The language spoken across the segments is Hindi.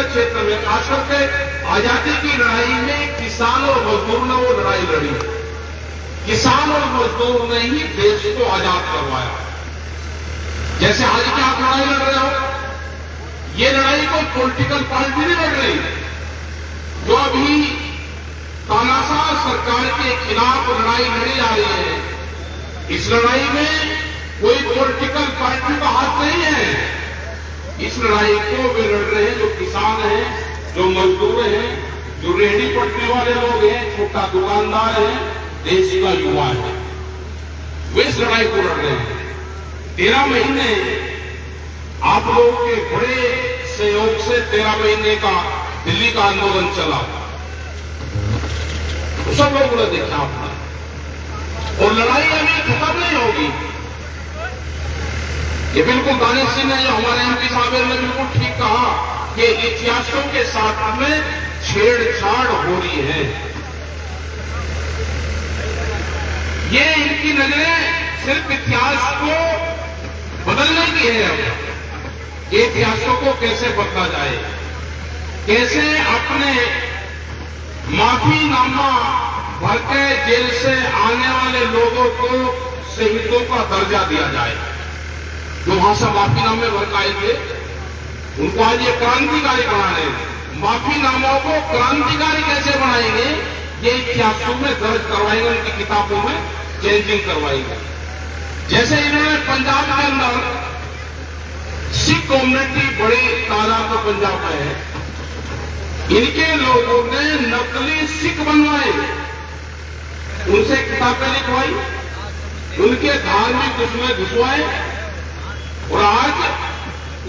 क्षेत्र में, खास करके आजादी की लड़ाई में किसान और मजदूर ने वो लड़ाई लड़ी। किसान और मजदूर ने ही देश को आजाद करवाया। जैसे आज की आप लड़ाई लड़ रहे हो, ये लड़ाई कोई पॉलिटिकल पार्टी नहीं लड़ रही। जो अभी तानाशाह सरकार के खिलाफ लड़ाई लड़ी जा रही है, इस लड़ाई में कोई पॉलिटिकल पार्टी का हाथ नहीं है। इस लड़ाई को वे लड़ रहे हैं जो किसान हैं, जो मजदूर हैं, जो रेहड़ी पटने वाले लोग हैं, छोटा दुकानदार है, देश का युवा है। वे इस लड़ाई को लड़ रहे हैं। 13 महीने आप लोगों के बड़े सहयोग से 13 महीने का दिल्ली का आंदोलन चला, तो सब लोगों ने देखा आपने। और लड़ाई अभी खत्म नहीं होगी। ये बिल्कुल दानिश सिंह ने, जो हमारे एमपी साहब ने बिल्कुल ठीक कहा कि इतिहासों के साथ में छेड़छाड़ हो रही है। ये इनकी नजरें सिर्फ इतिहास को बदलने की है। अब ये इतिहासों को कैसे बदला जाए, कैसे अपने माफीनामा भर के जेल से आने वाले लोगों को शहीदों का दर्जा दिया जाए। जो वहां से माफीनामे भर आए थे, उनको आज ये क्रांतिकारी बना रहे हैं। माफीनामों को क्रांतिकारी कैसे बनाएंगे, ये इतिहासों में दर्ज करवाएंगे, उनकी किताबों में चेंजिंग करवाएंगे। जैसे इन्होंने पंजाब के अंदर सिख कम्युनिटी बड़ी तादाद में पंजाब में है, इनके लोगों ने नकली सिख बनवाए, उनसे किताबें लिखवाई, उनके धार्मिक उसमें घुसवाए और आज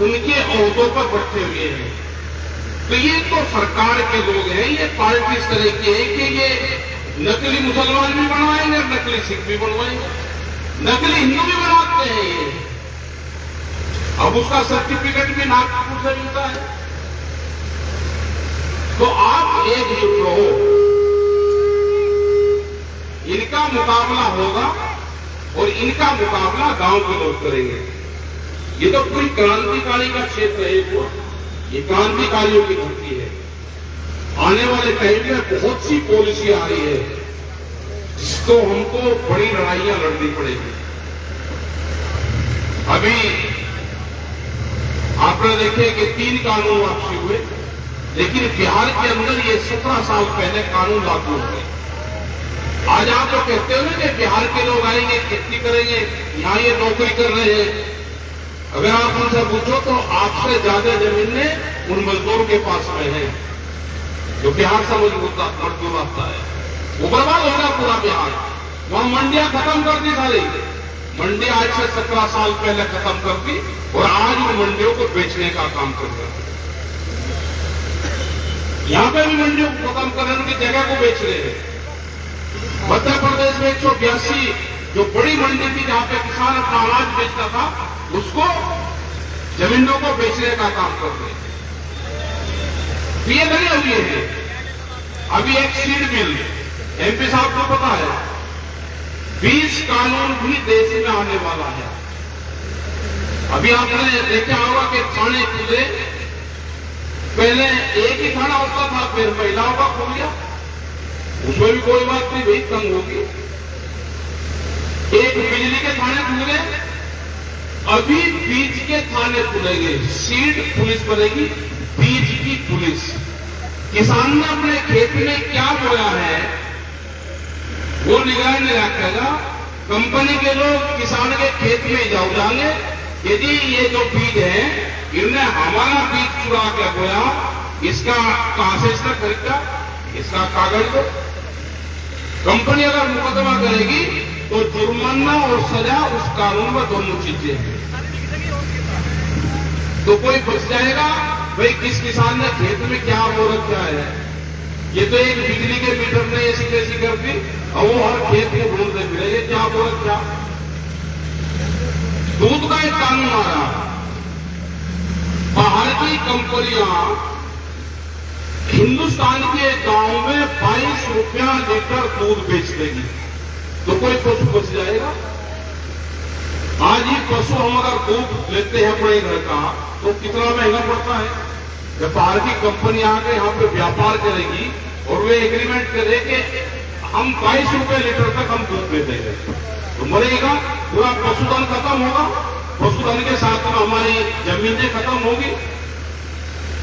उनके ओहदों पर बैठे हुए हैं। तो ये तो सरकार के लोग हैं, ये पार्टी इस तरह की है कि ये नकली मुसलमान भी बनवाएंगे और नकली सिख भी बनवाएंगे, नकली हिंदू भी बनाते हैं ये। अब उसका सर्टिफिकेट भी नागपुर से मिलता है। तो आप एकजुट रहो, इनका मुकाबला होगा और इनका मुकाबला गांव के लोग करेंगे। ये तो पूरी क्रांतिकारी का क्षेत्र है, ये क्रांतिकारियों की धरती है। आने वाले टाइम में बहुत सी पॉलिसी आ रही है, जिसको हमको बड़ी लड़ाइयां लड़नी पड़ेगी। अभी आपने देखे कि 3 कानून वापसी हुए, लेकिन बिहार के अंदर ये 17 साल पहले कानून लागू हो गए। आज आप तो कहते हो ना कि बिहार के लोग आएंगे, खेती करेंगे, यहां ये नौकरी कर रहे हैं। अगर आप उनसे पूछो तो आपसे ज्यादा जमीनें उन मजदूर के पास में है, जो बिहार से मजदूर आता है। वो बर्बाद हो गया पूरा बिहार। वहां मंडियां खत्म कर दी सारी। मंडी आज से 17 साल पहले खत्म कर दी और आज उन मंडियों को बेचने का काम कर रहे हैं। यहां पे भी मंडियों को खत्म कर रहे हैं, उनकी जगह को बेच रहे हैं। मध्य प्रदेश में 182 जो बड़ी मंडी थी, जहां पे किसान अपना अनाज बेचता था, उसको जमीनों को बेचने का काम कर रहे हैं। ये लगे हुए हैं। अभी एक सीड मिल, एमपी साहब को पता है, 20 कानून भी देश में आने वाला है। अभी आपने देखा होगा कि थाने खुले, पहले एक ही थाना होता था, फिर महिलाओं का खुल गया, उसमें भी कोई बात नहीं, भाई तंग होगी। एक बिजली के थाने खुल गए, अभी बीज के थाने खुलेंगे, सीड पुलिस बनेगी, बीज की पुलिस। किसान ने अपने खेत में क्या बोया है वो निगरानी रखेगा। कंपनी के लोग किसान के खेत में जाएंगे, यदि ये जो बीज है इनने हमारा बीज चुरा के बोया, इसका कहां से इसका खरीदा, इसका कागज दो। कंपनी अगर मुकदमा करेगी तो जुर्माना और सजा उस कानून में दोनों चीजें हैं। तो कोई बच जाएगा, भाई किस किसान ने खेत में क्या बो रखा है। ये तो एक बिजली के मीटर ने ऐसी कैसी कर दी और वो हर खेत में ढूंढते फिरे, ये क्या बो रखा। दूध का एक कानून आया, बाहर की कंपनियां हिंदुस्तान के गांव में 22 रुपया लीटर दूध बेच देगी, तो कोई पशु बच जाएगा। आज ही पशु हम अगर दूध लेते हैं अपने घर का तो कितना महंगा पड़ता है। जब बाहर की कंपनी आके यहाँ पे व्यापार करेगी और वे एग्रीमेंट करे कि हम 22 रुपए लीटर तक हम दूध दे देंगे, तो मरेगा, पूरा पशुधन खत्म होगा, पशुधन के साथ में हमारी जमीनें खत्म होगी।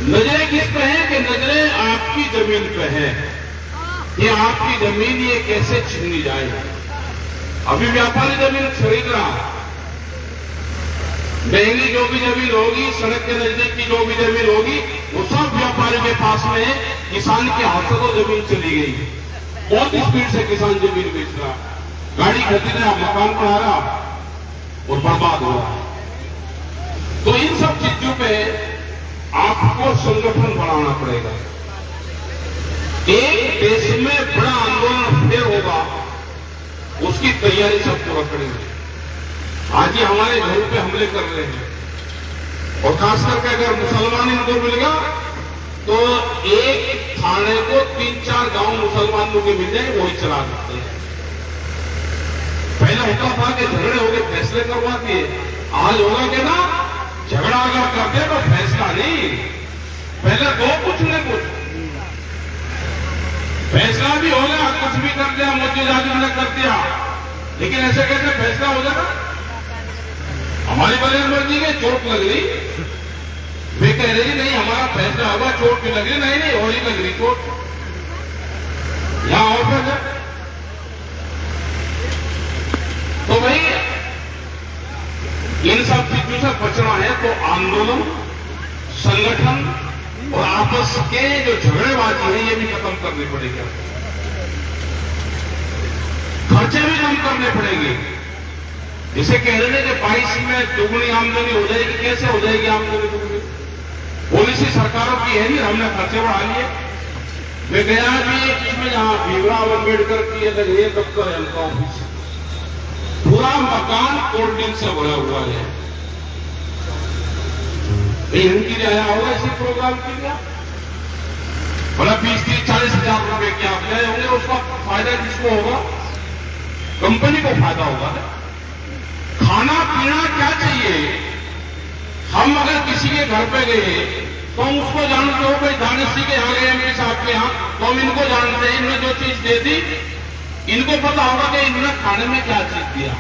नजरें किस पे हैं कि नजरें आपकी जमीन पे है, ये आपकी जमीन ये कैसे छीनी जाएगी। अभी व्यापारी जमीन खरीद रहा, महंगी जो भी जमीन होगी, सड़क के नजदीक की जो भी जमीन होगी, वो सब व्यापारी के पास में है। किसान के हाथ से तो जमीन चली गई, बहुत स्पीड से किसान जमीन बेच रहा, गाड़ी खरीद रहा, मकान बना रहा और बर्बाद हो रहा है। तो इन सब चीजों पे आपको संगठन बनाना पड़ेगा। एक देश में बड़ा आंदोलन फिर होगा, उसकी तैयारी सब पूरा करेंगे। आज ये हमारे घरों पे हमले कर रहे हैं और खास करके अगर मुसलमान इनको मिल गया तो एक थाने को 3-4 गांव मुसलमानों के मिल जाए, वही चला सकते हैं। पहले होता था कि झगड़े होके फैसले करवा दिए, आज होगा कि ना झगड़ा अगर करते तो फैसला नहीं, पहले दो कुछ न कुछ फैसला भी हो गया, कुछ भी कर दिया, मुझे जाकर ने कर दिया, लेकिन ऐसे कैसे फैसला हो जाएगा। हमारी बड़े मर्जी के चोट लग रही, वे कह रही नहीं हमारा फैसला होगा, चोट भी लग रही, नहीं हो ही लग रही चोट, यहां और फैसला। तो भाई इन सब चीजों से बचना है तो आंदोलन, संगठन और आपस के जो झगड़ेबाजी है ये भी खत्म करनी पड़ेगी। खर्चे भी कम करने पड़ेंगे। इसे कह रहे थे कि 22 में दुगनी आमदनी हो जाएगी, कैसे हो जाएगी आमदनी दुगनी? पॉलिसी सरकारों की है नहीं, हमने खर्चे बढ़ा लिए। मैं गया भी इसमें जहां भीमराव अम्बेडकर की लग रही दफ्तर है उनका ऑफिस, पूरा मकान कोल्ड ड्रिंक से भरा हुआ है। इनकी आया होगा इसी प्रोग्राम के लिए, बड़ा 20-30-40 हजार रुपए के आप गए होंगे, उसका फायदा किसको होगा? कंपनी को फायदा होगा ना। खाना पीना क्या चाहिए? हम अगर किसी के घर पे गए तो हम उसको जानते हो, भाई दानिश जी के यहाँ गए, एमपी साहब के यहाँ, तो हम इनको जानते हैं, इन्होंने जो चीज दे दी इनको पता होगा कि इन्होंने खाने में क्या चीज दिया।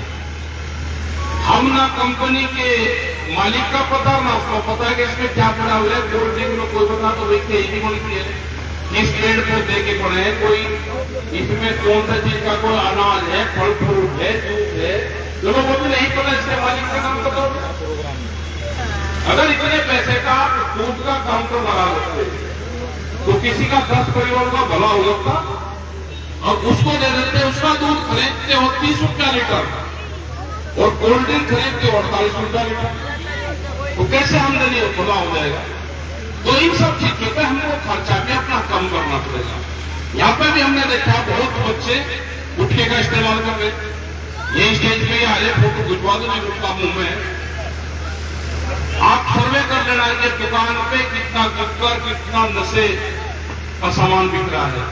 हम ना कंपनी के मालिक का पता ना उसको पता है कि इसमें क्या पड़ा हुआ है। कोल्ड ड्रिंक में कोई पता तो व्यक्ति यही बोलती है किस पेड़ को दे के पड़े हैं, कोई इसमें कौन सा चीज का कोई अनाज है, फल फ्रूट है, जूस है, लोगों को भी नहीं पता, इसके मालिक का नाम पता होगा। अगर इतने पैसे का दूध का काउंटर लगा सकते तो किसी का 10 परिवार का भला हो जाता, और उसको दे देते, उसका दूध खरीदते हो 30 रुपया लीटर और कोल्ड ड्रिंक खरीदते हो 48 रुपया लीटर, तो कैसे आमदनी खुला हो जाएगा? तो इन सब चीजों पे हमको खर्चा भी अपना कम करना पड़ेगा। यहाँ पे भी हमने देखा बहुत बच्चे गुटखे का इस्तेमाल कर रहे, ये स्टेज पे आ रहे, फोटो खिंचवा दो, गुटखा मुंह में। आप सर्वे कर लेना कि दुकान पे कितना गुटखा, कितना नशे का सामान बिक रहा है।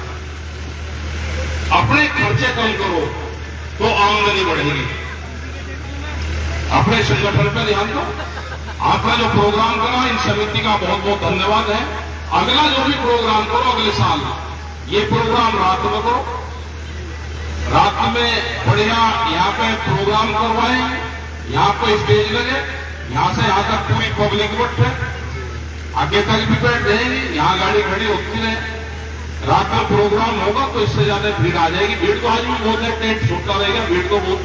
अपने खर्चे कम करो तो आमदनी बढ़ेगी। अपने संगठन पर ध्यान दो। आपने जो प्रोग्राम करा इन समिति का बहुत बहुत धन्यवाद है। अगला जो भी प्रोग्राम करो अगले साल, ये प्रोग्राम रात में करो, रात में बढ़िया यहाँ पे प्रोग्राम करवाएं, यहाँ पे स्टेज लगे, यहां से यहां तक पूरी पब्लिक बैठे, आगे तक भी बैठ जाएंगे, यहाँ गाड़ी खड़ी होती रहे। रात में प्रोग्राम होगा तो इससे ज्यादा भीड़ आ जाएगी। भीड़ तो आज भी बहुत है, टेंट छूटता रहेगा, भीड़ तो बहुत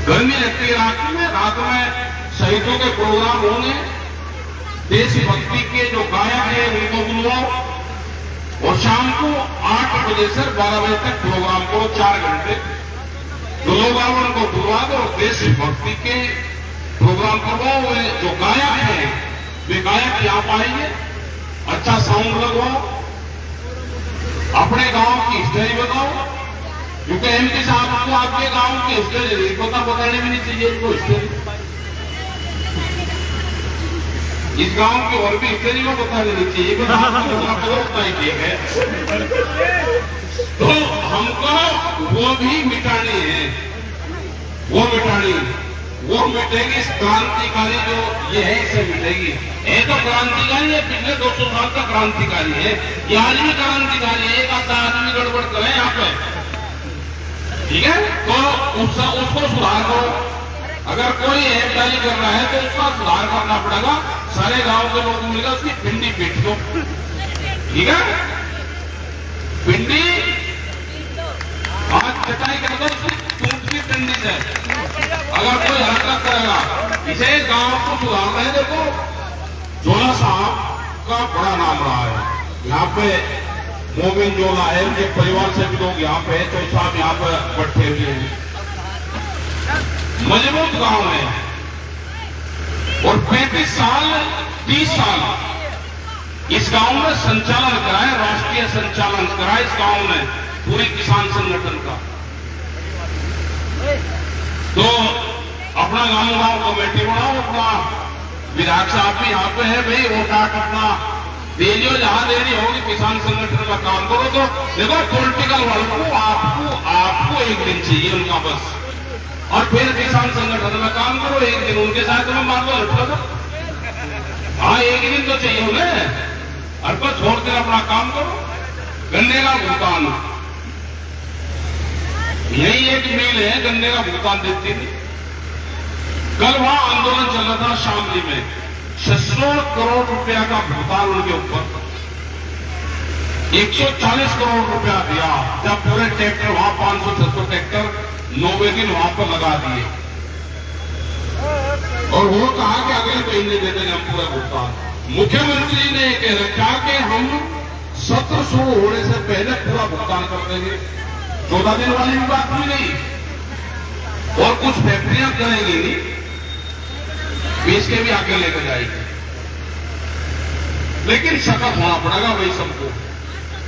गर्मी लगती है रात में शहीदों के प्रोग्राम होंगे, देशभक्ति के जो गायक हैं उनको बुलवाओ और शाम को 8 बजे से 12 बजे तक प्रोग्राम करो, 4 घंटे। तो लोग उनको बुलवा दो और देशभक्ति के प्रोग्राम करवाओ। जो गायक हैं वे गायक यहाँ पाएंगे, अच्छा साउंड लगवाओ, अपने गांव की हिस्ट्री बताओ, क्योंकि एमपी साहब को आपके गांव की हिस्ट्री बताने भी नहीं चाहिए इनको हिस्ट्री। इस गांव की और भी हिस्ट्री को बता देनी चाहिए, है। तो हमको वो भी मिटानी है, वो मिटानी। वो मिटेगी, इस क्रांतिकारी जो ये है इससे मिटेगी। ये तो क्रांतिकारी है, पिछले 200 साल का क्रांतिकारी है, ये आज भी क्रांतिकारी है। एक आधा आदमी गड़बड़ करे यहाँ पे, ठीक है, तो उसको सुधार करो। अगर कोई हेपटाली कर रहा है तो उसका सुधार करना पड़ेगा। सारे गांव के लोग मिलकर उसकी पिंडी पीट दो, ठीक है, पिंडी आज चटाई कर दो उसकी टूट की पिंडी से। अगर कोई हरकत करेगा, इसे गांव को सुधारना है। देखो जोला साहब का बड़ा नाम रहा है यहाँ पे, मोमिन जोला है, उनके परिवार से भी लोग यहाँ पे, तो साहब यहाँ पे बैठे हुए हैं। मजबूत गांव है और 35 साल 30 साल इस गांव में संचालन कराए, राष्ट्रीय संचालन कराए इस गांव में पूरे किसान संगठन का। तो अपना गांव कमेटी बनाओ, अपना विधायक साहब भी यहाँ पे है भाई, वोट अपना दे लियो, जहां देनी होगी किसान संगठन का काम करो। तो देखो पॉलिटिकल वर्ग को आपको एक दिन चाहिए उनका बस, और फिर किसान संगठन में काम करो। एक दिन उनके साथ में मान लो हटवा दो, हाँ एक दिन तो चाहिए उन्हें, और पर छोड़ कर अपना काम करो। गन्ने का भुगतान, यही एक मिल है गन्ने का भुगतान देती थी। कल वहां आंदोलन चल रहा था शामली में, 600 करोड़ रुपया का भुगतान उनके ऊपर, 140 करोड़ रुपया दिया। जब पूरे ट्रैक्टर वहां 500-600 ट्रैक्टर 90 दिन वहां पर लगा दिए, और वो कहा कि अगले महीने दे देंगे हम पूरा भुगतान। मुख्यमंत्री ने कह रखा कि हम सत्र शुरू होने से पहले पूरा भुगतान कर देंगे। 14 दिन वाली भी बात भी नहीं, और कुछ फैक्ट्रियां करेंगी नहीं, बेच के भी आगे लेकर जाएगी, लेकिन सख्त होना पड़ेगा भाई सबको।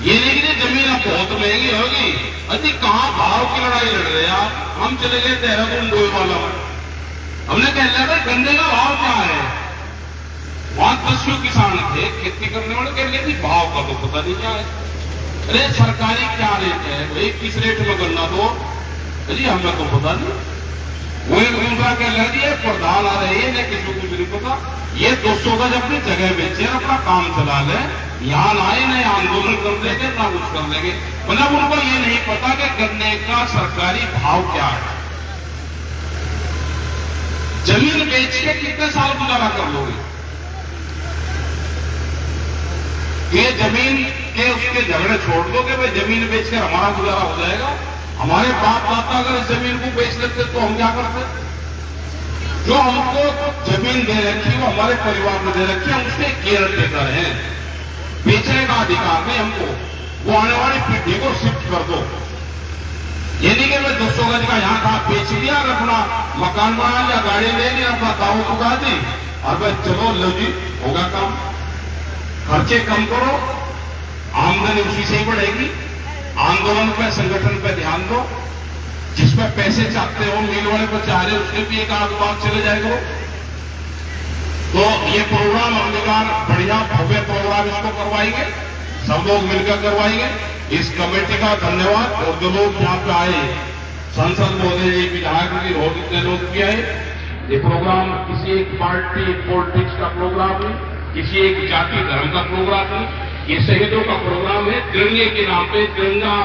ये नहीं कि जमीन अब बहुत महंगी होगी, अजी कहां भाव की लड़ाई लड़ रहे आप। हम चले गए देहरादून डोईवाला में, हमने कह लिया भाई गन्ने का भाव क्या है। वहां 10 किसान थे खेती करने वाले, कह रहे थे भाव का तो पता नहीं क्या है। अरे सरकारी क्या रेट है भाई, किस रेट में गन्ना दो, अजी हमें तो पता नहीं। वो एक दूसरा कह रहा है प्रधान आ रही है, किसी को कुछ नहीं पता। ये 200 गज अपनी जगह बेचे, अपना काम चला ले, यहां ना आए नए आंदोलन कर लेंगे ना कुछ कर लेंगे। मतलब उनको ये नहीं पता कि गन्ने का सरकारी भाव क्या है। जमीन बेच के कितने साल गुजारा कर लोगे? ये जमीन के उसके झगड़े छोड़ दो कि भाई जमीन बेचकर हमारा गुजारा हो जाएगा। हमारे बाप दादा अगर इस जमीन को बेच लेते तो हम क्या करते? जो हमको जमीन दे रखी वो हमारे परिवार में दे रखी, हम उसके केयर टेकर हैं। बेचने का अधिकार नहीं हमको, वो आने वाली पीढ़ी को शिफ्ट कर दो। ये नहीं कि मैं 200 गज का यहां था बेच दिया और अपना मकान बना लिया, गाड़ी ले लिया, अपना दाव चुका दी, और भाई चलो लो जी होगा काम। खर्चे कम करो, आमदनी उसी से ही बढ़ेगी। आंदोलन पे संगठन पे ध्यान दो, जिसमें पैसे चाहते हो मिल वाले को चाह रहे उसके भी एक आध बात चले जाएगा। तो ये प्रोग्राम अगली बार बढ़िया भव्य प्रोग्राम इसको करवाएंगे, सब लोग मिलकर करवाएंगे। इस कमेटी का धन्यवाद। और जो लोग यहाँ पे आए, सांसद महोदय जी, विधायक जी, और जितने लोग भी आए, ये प्रोग्राम किसी एक पार्टी पॉलिटिक्स का प्रोग्राम नहीं, किसी एक जाति धर्म का प्रोग्राम नहीं, ये शहीदों का प्रोग्राम है। तिरंगे के नाम पे तिरंगा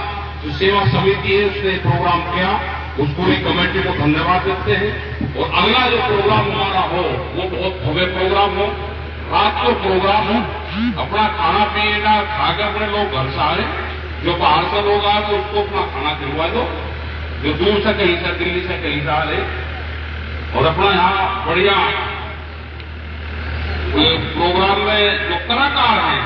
जो सेवा समिति है उसने प्रोग्राम किया, उस पूरी कमेटी को धन्यवाद देते हैं। और अगला जो प्रोग्राम हमारा हो वो बहुत भव्य प्रोग्राम हो। रात को प्रोग्राम हो, अपना खाना पीना खाकर अपने लोग घर से आए, जो बाहर से लोग आए तो उसको अपना खाना खिलवा दो, जो दूर से कहीं से दिल्ली से कहीं से आ रहे, और अपना यहाँ बढ़िया प्रोग्राम में जो कलाकार हैं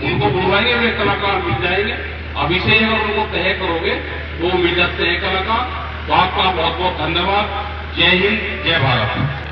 उनको बुलवाएंगे, वे कलाकार मिल जाएंगे। अभी से अगर उनको तय करोगे तो मिल जाते हैं कलाकार। तो आपका बहुत बहुत धन्यवाद। जय हिंद, जय भारत।